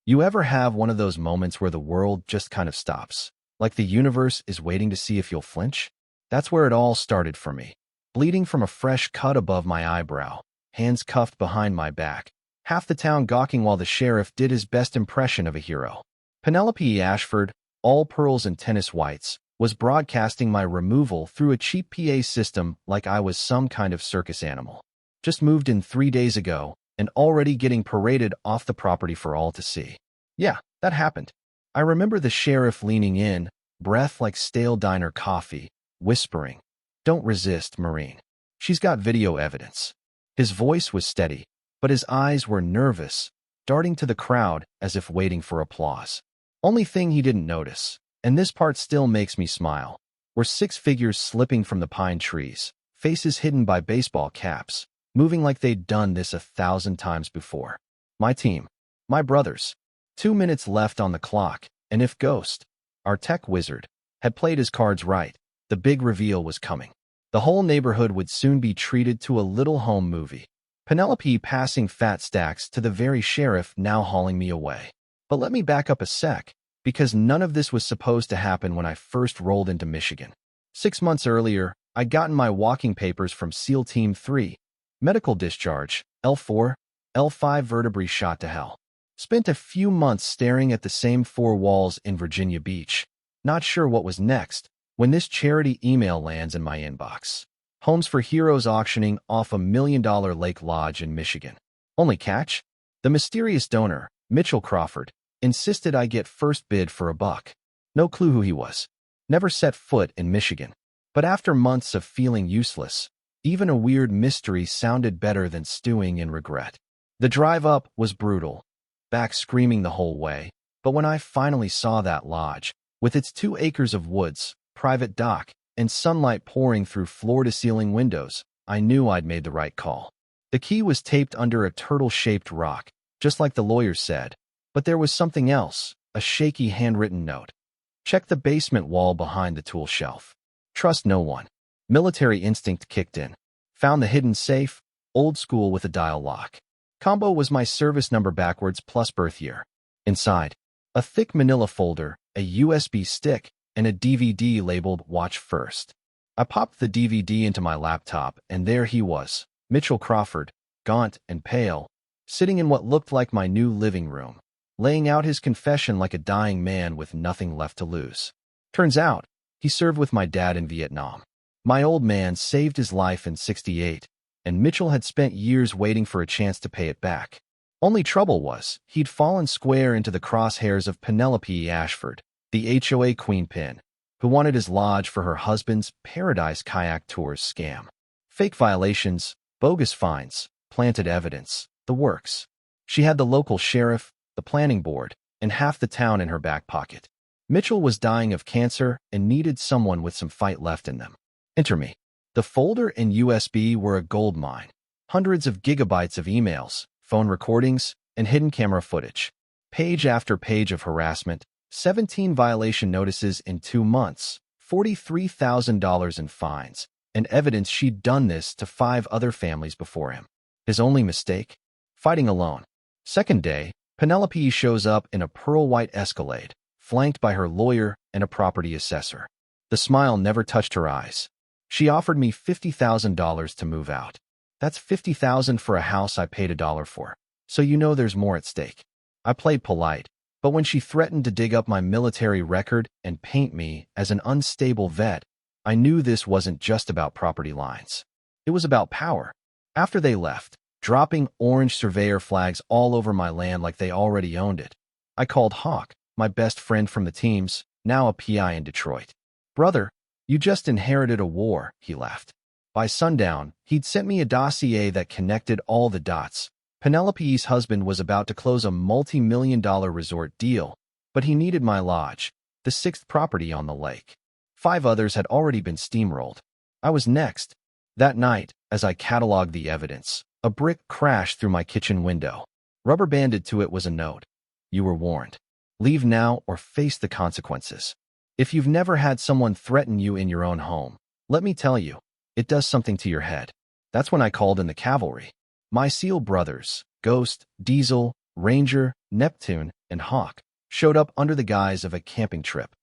You ever have one of those moments where the world just kind of stops? Like the universe is waiting to see if you'll flinch? That's where it all started for me. Bleeding from a fresh cut above my eyebrow, hands cuffed behind my back, half the town gawking while the sheriff did his best impression of a hero. Penelope Ashford, all pearls and tennis whites, was broadcasting my removal through a cheap PA system like I was some kind of circus animal. Just moved in 3 days ago, and already getting paraded off the property for all to see. Yeah, that happened. I remember the sheriff leaning in, breath like stale diner coffee, whispering, "Don't resist, Marine. She's got video evidence." His voice was steady, but his eyes were nervous, darting to the crowd as if waiting for applause. Only thing he didn't notice, and this part still makes me smile, were 6 figures slipping from the pine trees, faces hidden by baseball caps, moving like they'd done this 1,000 times before. My team. My brothers. 2 minutes left on the clock, and if Ghost, our tech wizard, had played his cards right, the big reveal was coming. The whole neighborhood would soon be treated to a little home movie. Penelope passing fat stacks to the very sheriff now hauling me away. But let me back up a sec, because none of this was supposed to happen when I first rolled into Michigan. 6 months earlier, I'd gotten my walking papers from SEAL Team 3. Medical discharge, L4, L5 vertebrae shot to hell. Spent a few months staring at the same 4 walls in Virginia Beach. Not sure what was next, when this charity email lands in my inbox. Homes for Heroes auctioning off a $1 million lake lodge in Michigan. Only catch? The mysterious donor, Mitchell Crawford, insisted I get first bid for $1. No clue who he was. Never set foot in Michigan. But after months of feeling useless, even a weird mystery sounded better than stewing in regret. The drive up was brutal, back screaming the whole way, but when I finally saw that lodge, with its 2 acres of woods, private dock, and sunlight pouring through floor-to-ceiling windows, I knew I'd made the right call. The key was taped under a turtle-shaped rock, just like the lawyers said, but there was something else, a shaky handwritten note. Check the basement wall behind the tool shelf. Trust no one. Military instinct kicked in. Found the hidden safe, old school with a dial lock. Combo was my service number backwards plus birth year. Inside, a thick manila folder, a USB stick, and a DVD labeled Watch First. I popped the DVD into my laptop, and there he was, Mitchell Crawford, gaunt and pale, sitting in what looked like my new living room, laying out his confession like a dying man with nothing left to lose. Turns out, he served with my dad in Vietnam. My old man saved his life in '68, and Mitchell had spent years waiting for a chance to pay it back. Only trouble was, he'd fallen square into the crosshairs of Penelope Ashford, the HOA queenpin, who wanted his lodge for her husband's Paradise Kayak Tours scam. Fake violations, bogus fines, planted evidence, the works. She had the local sheriff, the planning board, and half the town in her back pocket. Mitchell was dying of cancer and needed someone with some fight left in them. Enter me. The folder and USB were a gold mine. Hundreds of gigabytes of emails, phone recordings, and hidden camera footage. Page after page of harassment, 17 violation notices in 2 months, $43,000 in fines, and evidence she'd done this to 5 other families before him. His only mistake? Fighting alone. Second day, Penelope shows up in a pearl-white Escalade, flanked by her lawyer and a property assessor. The smile never touched her eyes. She offered me $50,000 to move out. That's $50,000 for a house I paid $1 for, so you know there's more at stake. I played polite, but when she threatened to dig up my military record and paint me as an unstable vet, I knew this wasn't just about property lines. It was about power. After they left, dropping orange surveyor flags all over my land like they already owned it, I called Hawk, my best friend from the teams, now a PI in Detroit. "Brother, you just inherited a war," he laughed. By sundown, he'd sent me a dossier that connected all the dots. Penelope's husband was about to close a multi-million-dollar resort deal, but he needed my lodge, the 6th property on the lake. 5 others had already been steamrolled. I was next. That night, as I cataloged the evidence, a brick crashed through my kitchen window. Rubber banded to it was a note. "You were warned. Leave now or face the consequences." If you've never had someone threaten you in your own home, let me tell you, it does something to your head. That's when I called in the cavalry. My SEAL brothers, Ghost, Diesel, Ranger, Neptune, and Hawk showed up under the guise of a camping trip.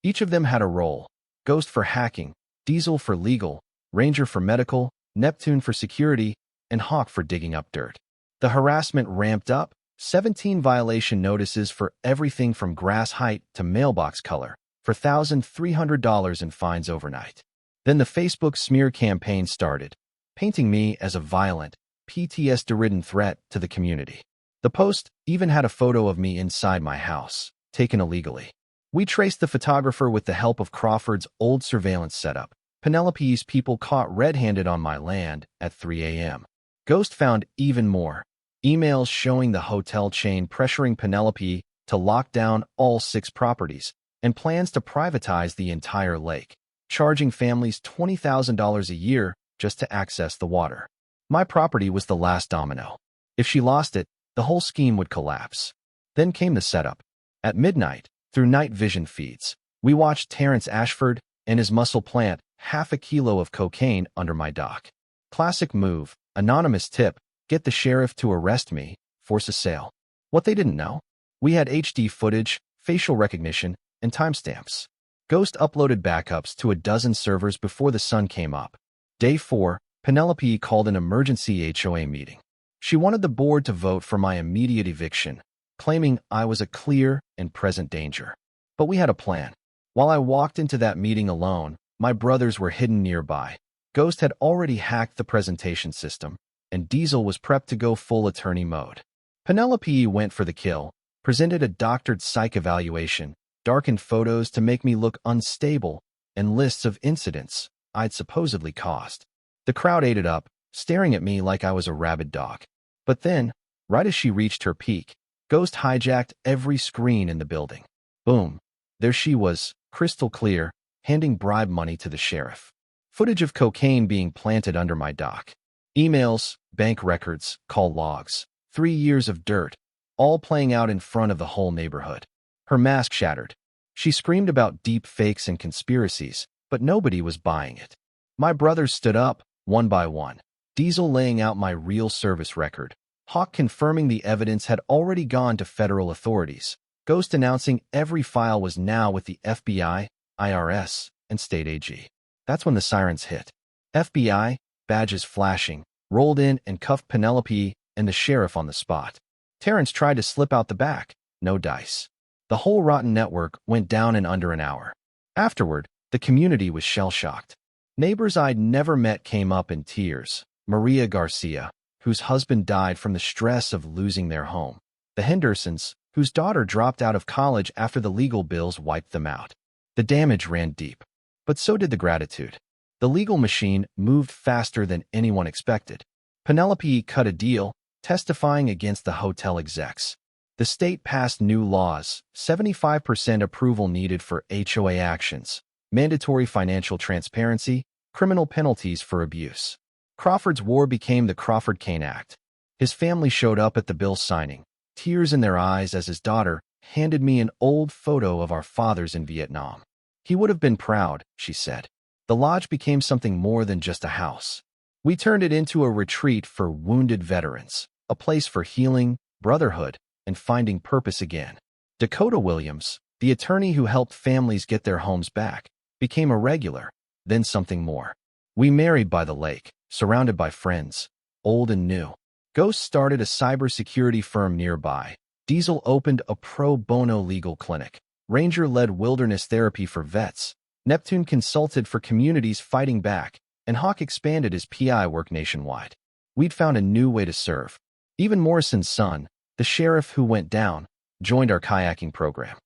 Each of them had a role: Ghost for hacking, Diesel for legal, Ranger for medical, Neptune for security, and Hawk for digging up dirt. The harassment ramped up, 17 violation notices for everything from grass height to mailbox color, for $1,300 in fines overnight. Then the Facebook smear campaign started, painting me as a violent, PTSD-ridden threat to the community. The post even had a photo of me inside my house, taken illegally. We traced the photographer with the help of Crawford's old surveillance setup. Penelope's people caught red-handed on my land at 3 a.m. Ghost found even more. Emails showing the hotel chain pressuring Penelope to lock down all 6 properties and plans to privatize the entire lake, charging families $20,000 a year just to access the water. My property was the last domino. If she lost it, the whole scheme would collapse. Then came the setup. At midnight, through night vision feeds, we watched Terrence Ashford and his muscle plant half a kilo of cocaine under my dock. Classic move, anonymous tip, get the sheriff to arrest me, force a sale. What they didn't know? We had HD footage, facial recognition, and timestamps. Ghost uploaded backups to a dozen servers before the sun came up. Day 4, Penelope called an emergency HOA meeting. She wanted the board to vote for my immediate eviction, claiming I was a clear and present danger. But we had a plan. While I walked into that meeting alone, my brothers were hidden nearby. Ghost had already hacked the presentation system, and Diesel was prepped to go full attorney mode. Penelope went for the kill, presented a doctored psych evaluation, darkened photos to make me look unstable, and lists of incidents I'd supposedly caused. The crowd ate it up, staring at me like I was a rabid dog. But then, right as she reached her peak, Ghost hijacked every screen in the building. Boom. There she was, crystal clear, handing bribe money to the sheriff. Footage of cocaine being planted under my dock. Emails, bank records, call logs. 3 years of dirt, all playing out in front of the whole neighborhood. Her mask shattered. She screamed about deep fakes and conspiracies, but nobody was buying it. My brothers stood up, one by one. Diesel laying out my real service record. Hawk confirming the evidence had already gone to federal authorities. Ghost announcing every file was now with the FBI, IRS, and state AG. That's when the sirens hit. FBI, badges flashing, rolled in and cuffed Penelope and the sheriff on the spot. Terrence tried to slip out the back. No dice. The whole rotten network went down in under an hour. Afterward, the community was shell-shocked. Neighbors I'd never met came up in tears. Maria Garcia, whose husband died from the stress of losing their home. The Hendersons, whose daughter dropped out of college after the legal bills wiped them out. The damage ran deep. But so did the gratitude. The legal machine moved faster than anyone expected. Penelope cut a deal, testifying against the hotel execs. The state passed new laws, 75% approval needed for HOA actions, mandatory financial transparency, criminal penalties for abuse. Crawford's War became the Crawford-Kane Act. His family showed up at the bill signing, tears in their eyes as his daughter handed me an old photo of our fathers in Vietnam. He would have been proud, she said. The lodge became something more than just a house. We turned it into a retreat for wounded veterans, a place for healing, brotherhood, and finding purpose again. Dakota Williams, the attorney who helped families get their homes back, became a regular, then something more. We married by the lake, surrounded by friends, old and new. Ghost started a cybersecurity firm nearby. Diesel opened a pro bono legal clinic. Ranger led wilderness therapy for vets. Neptune consulted for communities fighting back, and Hawk expanded his PI work nationwide. We'd found a new way to serve. Even Morrison's son, the sheriff who went down, joined our kayaking program.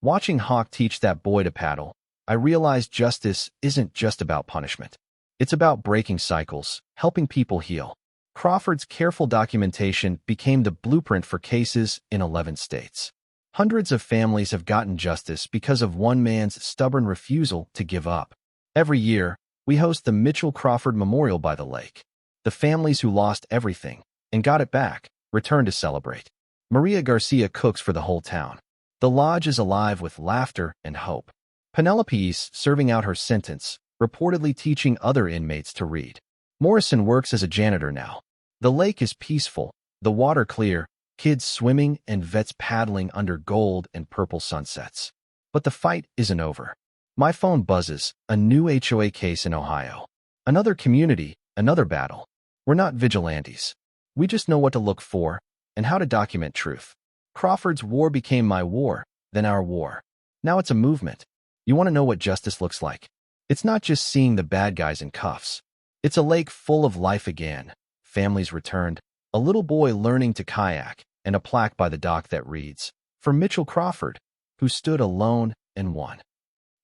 Watching Hawk teach that boy to paddle, I realized justice isn't just about punishment. It's about breaking cycles, helping people heal. Crawford's careful documentation became the blueprint for cases in 11 states. Hundreds of families have gotten justice because of one man's stubborn refusal to give up. Every year, we host the Mitchell Crawford Memorial by the lake. The families who lost everything and got it back return to celebrate. Maria Garcia cooks for the whole town. The lodge is alive with laughter and hope. Penelope's serving out her sentence, reportedly teaching other inmates to read. Morrison works as a janitor now. The lake is peaceful, the water clear, kids swimming and vets paddling under gold and purple sunsets. But the fight isn't over. My phone buzzes, a new HOA case in Ohio. Another community, another battle. We're not vigilantes. We just know what to look for and how to document truth. Crawford's war became my war, then our war. Now it's a movement. You want to know what justice looks like? It's not just seeing the bad guys in cuffs. It's a lake full of life again, families returned, a little boy learning to kayak, and a plaque by the dock that reads, "For Mitchell Crawford, who stood alone and won."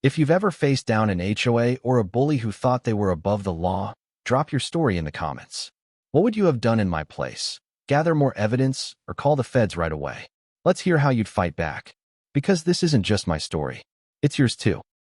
If you've ever faced down an HOA or a bully who thought they were above the law, drop your story in the comments. What would you have done in my place? Gather more evidence or call the feds right away? Let's hear how you'd fight back. Because this isn't just my story. It's yours too.